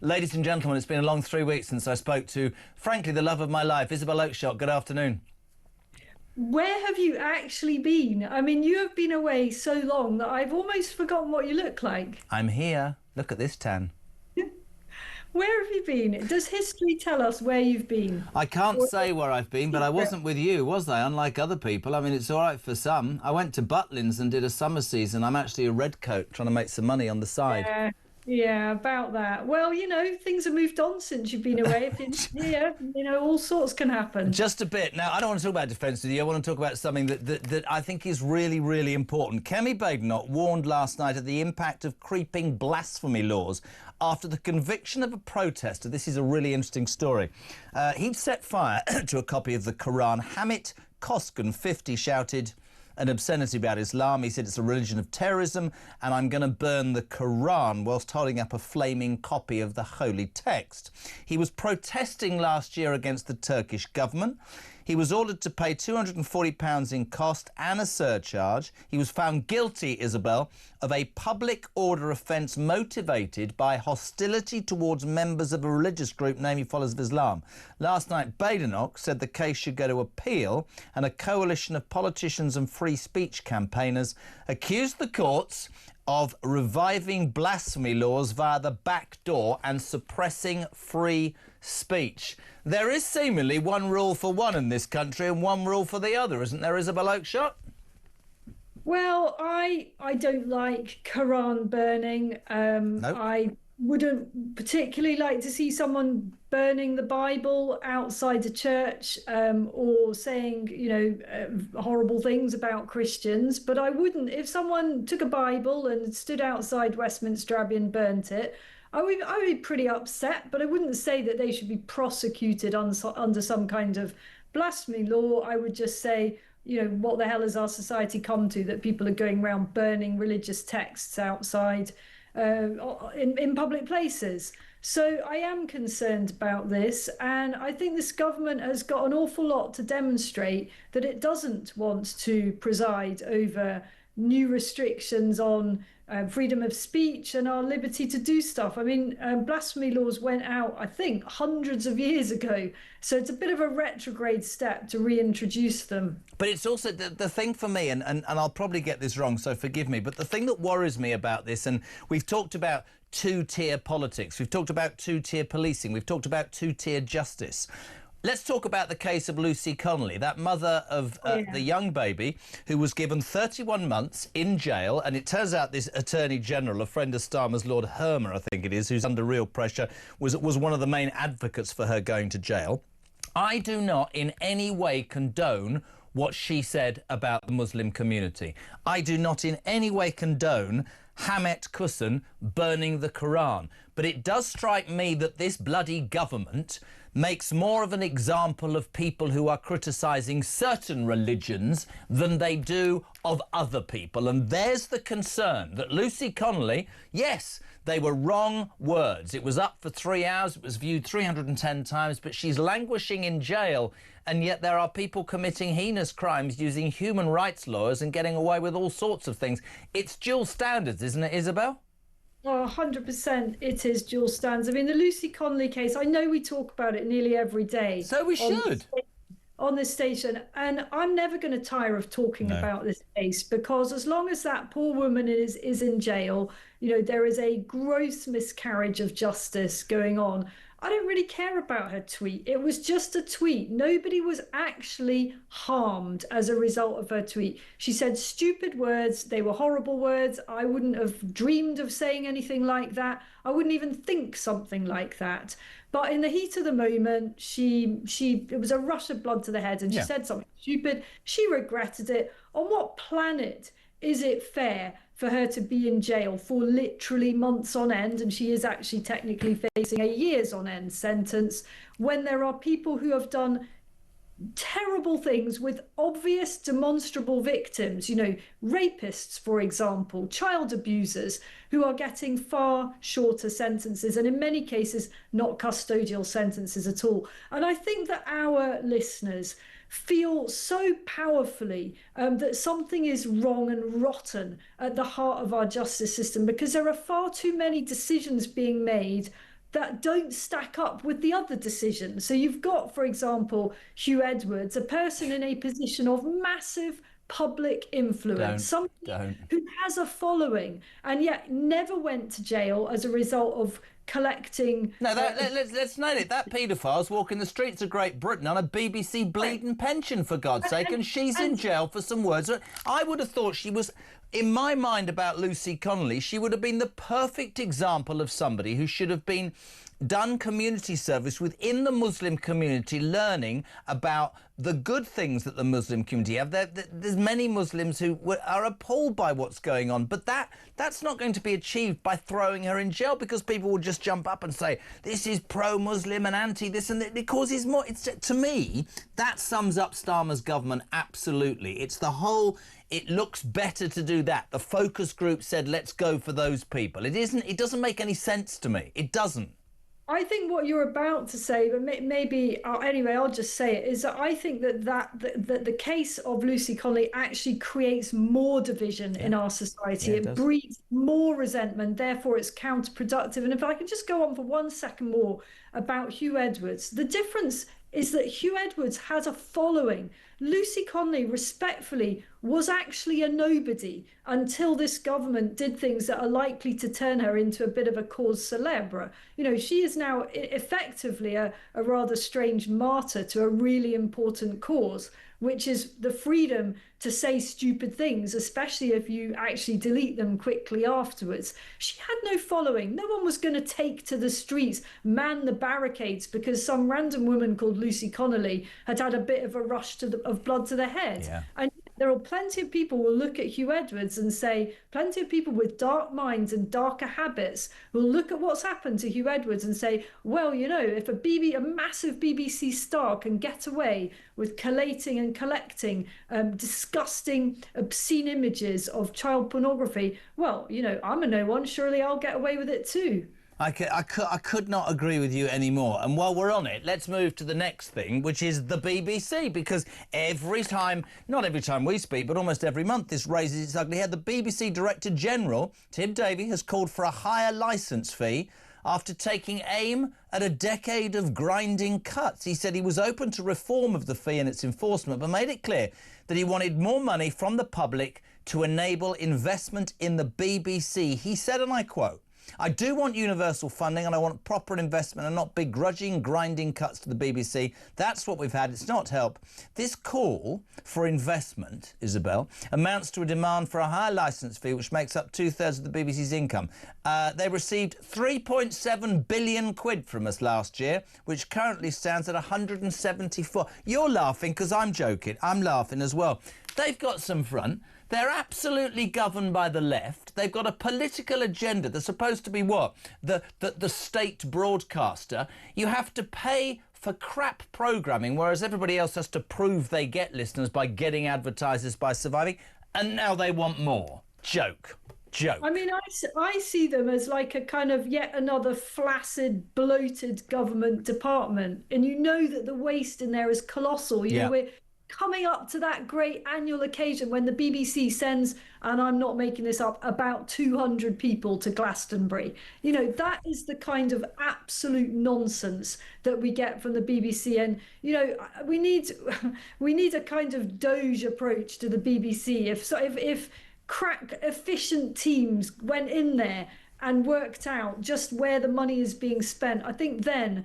Ladies and gentlemen, it's been a long 3 weeks since I spoke to, frankly, the love of my life, Isabel Oakeshott. Good afternoon. Where have you actually been? I mean, you have been away so long that I've almost forgotten what you look like. I'm here. Look at this tan. Where have you been? Does history tell us where you've been? I can't Or- say where I've been, but I wasn't with you, was I? Unlike other people. I mean, it's all right for some. I went to Butlins and did a summer season. I'm actually a redcoat trying to make some money on the side. Yeah, yeah, about that. Well, you know, things have moved on since you've been away. Yeah, you know, all sorts can happen. Just a bit. Now, I don't want to talk about defence with you. I want to talk about something that I think is really, really important. Kemi Badenoch warned last night of the impact of creeping blasphemy laws after the conviction of a protester. This is a really interesting story. He'd set fire to a copy of the Koran. Hamit Coskun, 50, shouted an obscenity about Islam. He said it's a religion of terrorism and I'm going to burn the Koran, whilst holding up a flaming copy of the holy text. He was protesting last year against the Turkish government. He was ordered to pay £240 in cost and a surcharge. He was found guilty, Isabel, of a public order offence motivated by hostility towards members of a religious group, namely followers of Islam. Last night, Badenoch said the case should go to appeal, and a coalition of politicians and free speech campaigners accused the courts of reviving blasphemy laws via the back door and suppressing free speech. There is seemingly one rule for one in this country and one rule for the other, isn't there, Isabel Oakeshott? Well, I don't like Quran burning. Nope. I wouldn't particularly like to see someone burning the Bible outside a church, or saying, you know, horrible things about Christians. But I wouldn't, if someone took a Bible and stood outside Westminster Abbey and burnt it, I would be pretty upset, but I wouldn't say that they should be prosecuted under some kind of blasphemy law. I would just say, you know, what the hell has our society come to, that people are going around burning religious texts outside in public places. So I am concerned about this, and I think this government has got an awful lot to demonstrate that it doesn't want to preside over new restrictions on freedom of speech and our liberty to do stuff. I mean, blasphemy laws went out, I think, hundreds of years ago. So it's a bit of a retrograde step to reintroduce them. But it's also the thing for me, and I'll probably get this wrong, so forgive me, but the thing that worries me about this, and we've talked about two-tier politics, we've talked about two-tier policing, we've talked about two-tier justice. Let's talk about the case of Lucy Connolly, that mother of the young baby who was given 31 months in jail. And it turns out this Attorney General, a friend of Starmer's, Lord Hermer, I think it is, who's under real pressure, was one of the main advocates for her going to jail. I do not in any way condone what she said about the Muslim community. I do not in any way condone Hamit Coskun burning the Koran. But it does strike me that this bloody government makes more of an example of people who are criticising certain religions than they do of other people. And there's the concern that Lucy Connolly, yes, they were wrong words. It was up for 3 hours. It was viewed 310 times, but she's languishing in jail. And yet there are people committing heinous crimes using human rights laws and getting away with all sorts of things. It's dual standards, isn't it, Isabel? Oh, 100% it is dual standards. I mean, the Lucy Connolly case, I know we talk about it nearly every day. So we should. On this station, and I'm never going to tire of talking about this case, because as long as that poor woman is in jail, you know, there is a gross miscarriage of justice going on. I don't really care about her tweet. It was just a tweet. Nobody was actually harmed as a result of her tweet. She said stupid words. They were horrible words. I wouldn't have dreamed of saying anything like that. I wouldn't even think something like that. But in the heat of the moment, it was a rush of blood to the head, and she said something stupid. She regretted it. On what planet is it fair for her to be in jail for literally months on end, and she is actually technically facing a years on end sentence, when there are people who have done terrible things with obvious demonstrable victims, you know, rapists, for example, child abusers, who are getting far shorter sentences, and in many cases not custodial sentences at all. And I think that our listeners feel so powerfully that something is wrong and rotten at the heart of our justice system, because there are far too many decisions being made that don't stack up with the other decisions. So you've got, for example, Hugh Edwards, a person in a position of massive public influence, somebody who has a following and yet never went to jail as a result of collecting. No, let's note it. That paedophile's walking the streets of Great Britain on a BBC bleeding pension, for God's sake, and she's in jail for some words. I would have thought she was, in my mind about Lucy Connolly, she would have been the perfect example of somebody who should have been done community service within the Muslim community, learning about the good things that the Muslim community have. There's many Muslims who are appalled by what's going on, but that's not going to be achieved by throwing her in jail, because people will just jump up and say this is pro-Muslim and anti-this, and it causes more. To me, that sums up Starmer's government absolutely. It's the whole. It looks better to do that. The focus group said let's go for those people. It doesn't make any sense to me. It doesn't. I think what you're about to say, but maybe anyway, I'll just say it, is that I think that the case of Lucy Connolly actually creates more division in our society. It breeds more resentment, therefore it's counterproductive. And if I can just go on for 1 second more about Hugh Edwards, the difference is that Hugh Edwards has a following. Lucy Connolly, respectfully, was actually a nobody until this government did things that are likely to turn her into a bit of a cause célèbre. You know, she is now effectively a rather strange martyr to a really important cause, which is the freedom to say stupid things, especially if you actually delete them quickly afterwards. She had no following. No one was going to take to the streets, man the barricades, because some random woman called Lucy Connolly had had a bit of a rush of blood to the head. Yeah. And there are plenty of people who will look at Hugh Edwards and say, plenty of people with dark minds and darker habits will look at what's happened to Hugh Edwards and say, well, you know, if a massive BBC star can get away with collating and collecting disgusting, obscene images of child pornography, well, you know, I'm a no one, surely I'll get away with it too. I could not agree with you anymore. And while we're on it, let's move to the next thing, which is the BBC, because every time, not every time we speak, but almost every month, this raises its ugly head. The BBC Director General, Tim Davie, has called for a higher licence fee after taking aim at a decade of grinding cuts. He said he was open to reform of the fee and its enforcement, but made it clear that he wanted more money from the public to enable investment in the BBC. He said, and I quote, "I do want universal funding and I want proper investment and not begrudging grinding cuts to the BBC. That's what we've had. It's not help. This call for investment, Isabel, amounts to a demand for a higher licence fee, which makes up 2/3 of the BBC's income. They received 3.7 billion quid from us last year, which currently stands at 174. You're laughing because I'm joking. I'm laughing as well. They've got some front. They're absolutely governed by the left. They've got a political agenda. They're supposed to be what? The state broadcaster. You have to pay for crap programming, whereas everybody else has to prove they get listeners by getting advertisers, by surviving. And now they want more. Joke. I mean, I see them as like a kind of yet another flaccid, bloated government department. And you know that the waste in there is colossal. You know, we're coming up to that great annual occasion when the BBC sends, and I'm not making this up, about 200 people to Glastonbury. You know, that is the kind of absolute nonsense that we get from the BBC. And, you know, we need a kind of Doge approach to the BBC. If crack efficient teams went in there and worked out just where the money is being spent, I think then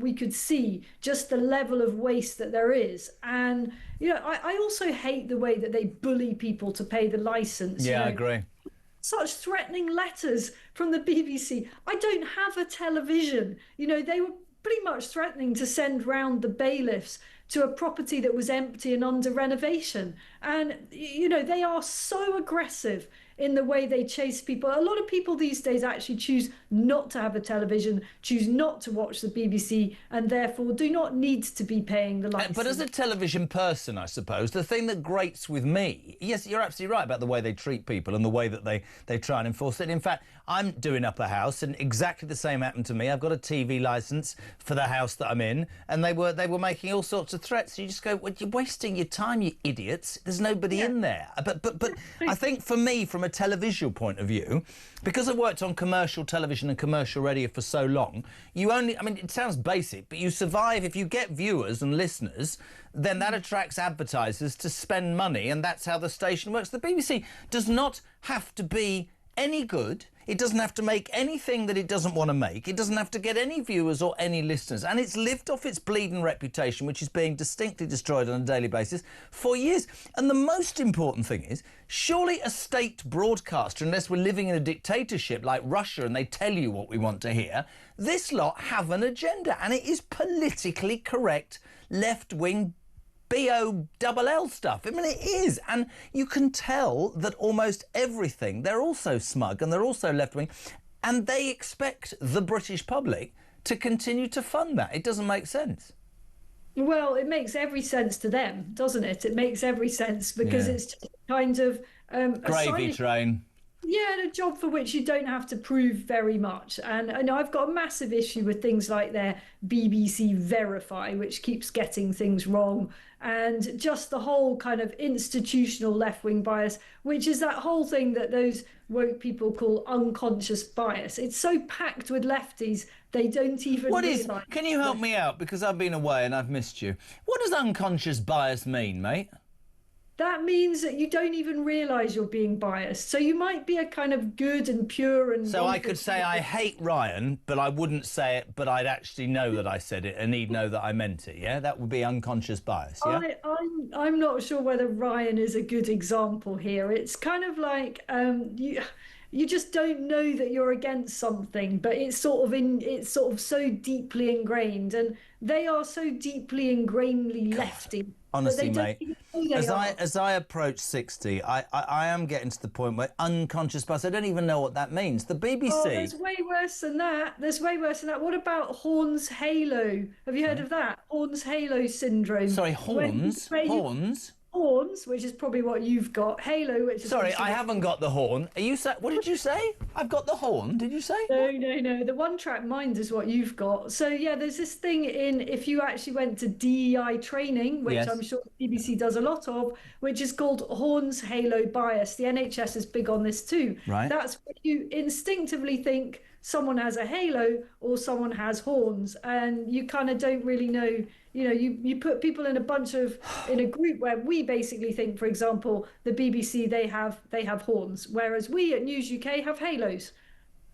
we could see just the level of waste that there is. And, you know, I also hate the way that they bully people to pay the licence. Yeah, you know? I agree. Such threatening letters from the BBC. I don't have a television. You know, they were pretty much threatening to send round the bailiffs to a property that was empty and under renovation. And, you know, they are so aggressive in the way they chase people. A lot of people these days actually choose not to have a television, choose not to watch the BBC, and therefore do not need to be paying the license. But as a television person, I suppose, the thing that grates with me, yes, you're absolutely right about the way they treat people and the way that they try and enforce it. In fact, I'm doing up a house and exactly the same happened to me. I've got a TV licence for the house that I'm in, and they were making all sorts of threats. You just go, well, you're wasting your time, you idiots. There's nobody in there. But I think for me, from a televisual point of view, because I've worked on commercial television and commercial radio for so long, you only, I mean, it sounds basic, but you survive if you get viewers and listeners, then that attracts advertisers to spend money, and that's how the station works. The BBC does not have to be any good. It doesn't have to make anything that it doesn't want to make. It doesn't have to get any viewers or any listeners. And it's lived off its bleeding reputation, which is being distinctly destroyed on a daily basis for years. And the most important thing is, surely a state broadcaster, unless we're living in a dictatorship like Russia and they tell you what we want to hear, this lot have an agenda. And it is politically correct, left-wing B-O-double-L stuff. I mean, it is. And you can tell that almost everything, they're also smug and they're also left-wing, and they expect the British public to continue to fund that. It doesn't make sense. Well, it makes every sense to them, doesn't it? It makes every sense because it's just kind of... gravy train. Yeah, and a job for which you don't have to prove very much. And I've got a massive issue with things like their BBC Verify, which keeps getting things wrong. And just the whole kind of institutional left-wing bias, which is that whole thing that those woke people call unconscious bias. It's so packed with lefties, they don't even realise. Can you help me out? Because I've been away and I've missed you. What does unconscious bias mean, mate? That means that you don't even realise you're being biased. So you might be a kind of good and pure and... So I could say I hate Ryan, but I wouldn't say it, but I'd actually know that I said it and he'd know that I meant it, yeah? That would be unconscious bias, yeah? I'm not sure whether Ryan is a good example here. It's kind of like you just don't know that you're against something, but it's sort of so deeply ingrained, and they are so deeply ingrainedly lefty. Honestly, mate, as I approach 60, I am getting to the point where unconscious bias, I don't even know what that means. The BBC... Oh, there's way worse than that. There's way worse than that. What about Horn's halo? Have you heard of that? Horn's halo syndrome. Sorry, horns? Horns? Horns, which is probably what you've got. Halo, which is... Sorry, I haven't got the horn. Are you what did you say? I've got the horn, did you say? No. The one-track mind is what you've got. So, yeah, there's this thing if you actually went to DEI training, which I'm sure the BBC does a lot of, which is called Horn's halo bias. The NHS is big on this too. Right. That's when you instinctively think someone has a halo or someone has horns, and you kind of don't really know. You know, you put people in a group where we basically think, for example, the BBC, they have horns, whereas we at News UK have halos.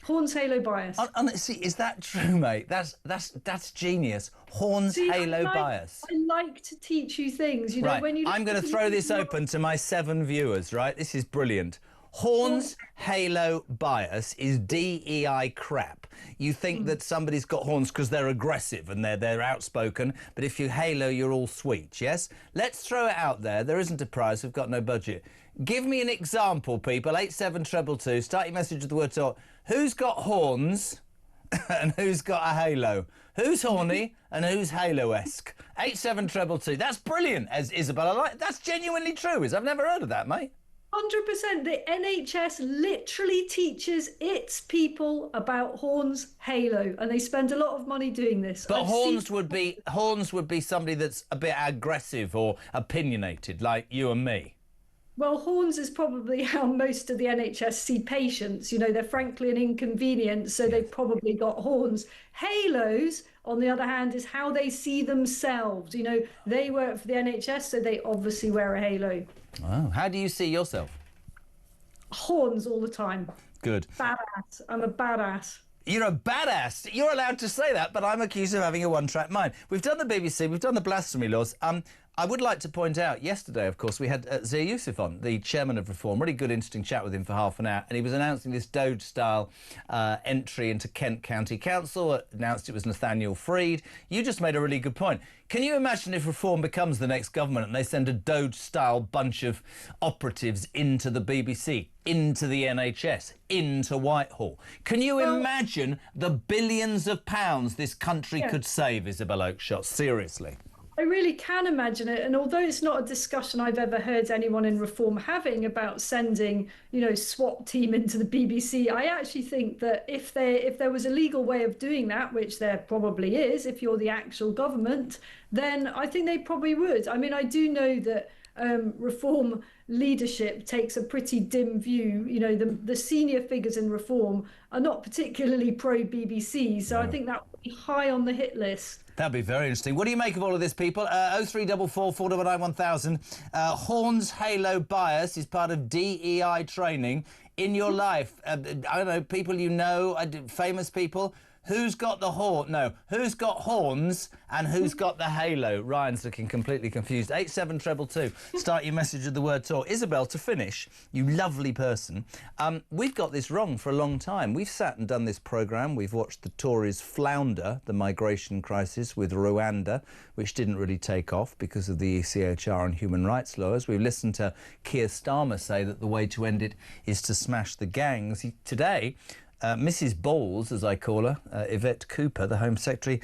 Horns halo bias. Honestly, is that true, mate? That's genius. Horns halo bias. I like to teach you things. You know, right. when you I'm going to throw this open to my 7 viewers, right? This is brilliant. Horns halo bias is DEI crap. You think that somebody's got horns because they're aggressive and they're outspoken, but if you halo, you're all sweet, yes? Let's throw it out there. There isn't a prize. We've got no budget. Give me an example, people. 87222. Start your message with the word talk. Who's got horns and who's got a halo? Who's horny and who's halo-esque? 87222. That's brilliant, as Isabel. That's genuinely true. I've never heard of that, mate. 100%. The NHS literally teaches its people about Horn's halo, and they spend a lot of money doing this. But horns would be somebody that's a bit aggressive or opinionated, like you and me. Well, horns is probably how most of the NHS see patients. You know, they're frankly an inconvenience, so they've probably got horns. Halos, on the other hand, is how they see themselves. You know, they work for the NHS, so they obviously wear a halo. Oh, how do you see yourself? Horns all the time. Good. Badass. I'm a badass. You're a badass. You're allowed to say that, but I'm accused of having a one-track mind. We've done the BBC, we've done the blasphemy laws. I would like to point out, yesterday, of course, we had Zia Youssef on, the chairman of Reform. Really good, interesting chat with him for half an hour. And he was announcing this Doge-style entry into Kent County Council, announced it was Nathaniel Freed. You just made a really good point. Can you imagine if Reform becomes the next government and they send a Doge-style bunch of operatives into the BBC, into the NHS, into Whitehall? Can you imagine the billions of pounds this country could save, Isabel Oakeshott? Seriously. I really can imagine it, and although it's not a discussion I've ever heard anyone in Reform having about sending, you know, SWAT team into the BBC, I actually think that if there was a legal way of doing that, which there probably is, if you're the actual government, then I think they probably would. I mean, I do know that Reform leadership takes a pretty dim view. You know, the senior figures in Reform are not particularly pro-BBC, so I think that would be high on the hit list. That'd be very interesting. What do you make of all of this, people? 0344 499 1000. Horns halo bias is part of DEI training in your life. I don't know, people you know, famous people. Who's got the horn? No, who's got horns and who's got the halo? Ryan's looking completely confused. 87222. Start your message with the word talk. Isabel, to finish, you lovely person, we've got this wrong for a long time. We've sat and done this programme. We've watched the Tories flounder the migration crisis with Rwanda, which didn't really take off because of the ECHR and human rights laws. We've listened to Keir Starmer say that the way to end it is to smash the gangs. Today, Mrs Balls, as I call her, Yvette Cooper, the Home Secretary,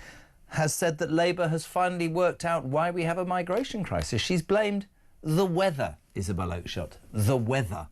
has said that Labour has finally worked out why we have a migration crisis. She's blamed the weather, Isabel Oakeshott, the weather.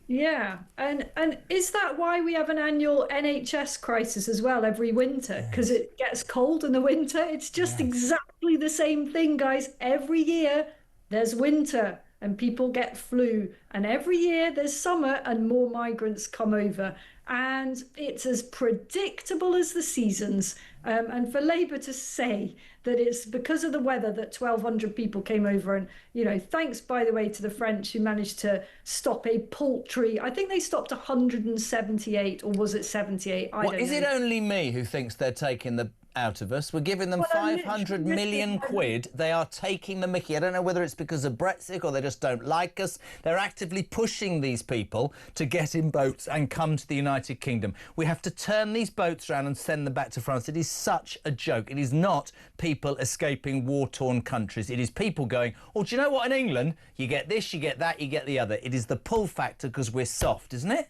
Yeah, and is that why we have an annual NHS crisis as well every winter? Because it gets cold in the winter? It's just exactly the same thing, guys. Every year there's winter and people get flu, and every year there's summer and more migrants come over. And it's as predictable as the seasons. And for Labour to say that it's because of the weather that 1,200 people came over, and, you know, thanks, by the way, to the French who managed to stop a paltry, I think they stopped 178, or was it 78? I don't know. Is it only me who thinks they're taking the out of us? We're giving them 500 million quid. They are taking the mickey. I don't know whether it's because of Brexit or they just don't like us. They're actively pushing these people to get in boats and come to the United Kingdom. We have to turn these boats around and send them back to France. It is such a joke. It is not people escaping war-torn countries. It is people going, oh, do you know what, in England, you get this, you get that, you get the other. It is the pull factor because we're soft, isn't it?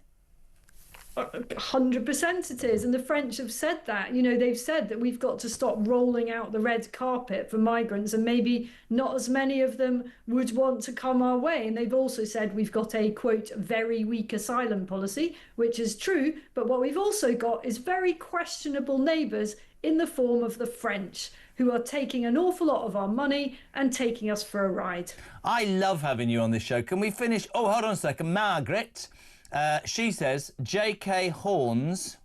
100% it is, and the French have said that. You know, they've said that we've got to stop rolling out the red carpet for migrants, and maybe not as many of them would want to come our way. And they've also said we've got a, quote, very weak asylum policy, which is true, but what we've also got is very questionable neighbours in the form of the French, who are taking an awful lot of our money and taking us for a ride. I love having you on this show. Can we finish? Oh, hold on a second. Margaret, she says, JK Horns,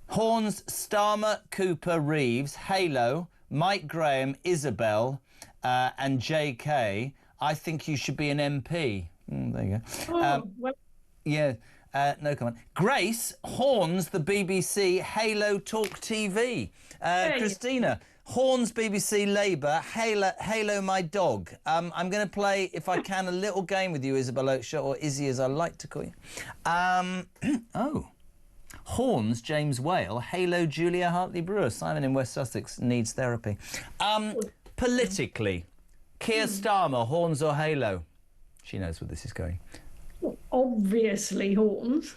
Horns, Starmer, Cooper, Reeves, Halo, Mike Graham, Isabel, and JK. I think you should be an MP. There you go. Well, yeah. No comment. Grace, Horns, the BBC, Halo, talkTV. Christina, Horns, BBC, Labour, Halo, my dog. I'm going to play, if I can, a little game with you, Isabel Oakeshott, or Izzy as I like to call you. Horns, James Whale, Halo, Julia Hartley-Brewer. Simon in West Sussex needs therapy. Politically, Keir Starmer, Horns or Halo? She knows where this is going. Obviously Horns.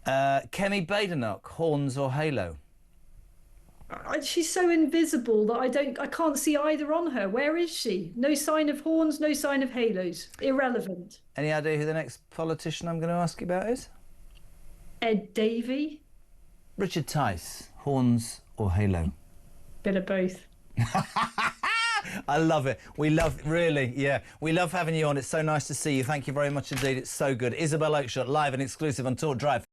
Kemi Badenoch, Horns or Halo? She's so invisible that I can't see either on her. Where is she? No sign of Horns, no sign of Halos. Irrelevant. Any idea who the next politician I'm going to ask you about is? Ed Davey. Richard Tice, Horns or Halo? Bit of both. I love it. We love, really, yeah. We love having you on. It's so nice to see you. Thank you very much indeed. It's so good. Isabel Oakeshott, live and exclusive on Talk Drive.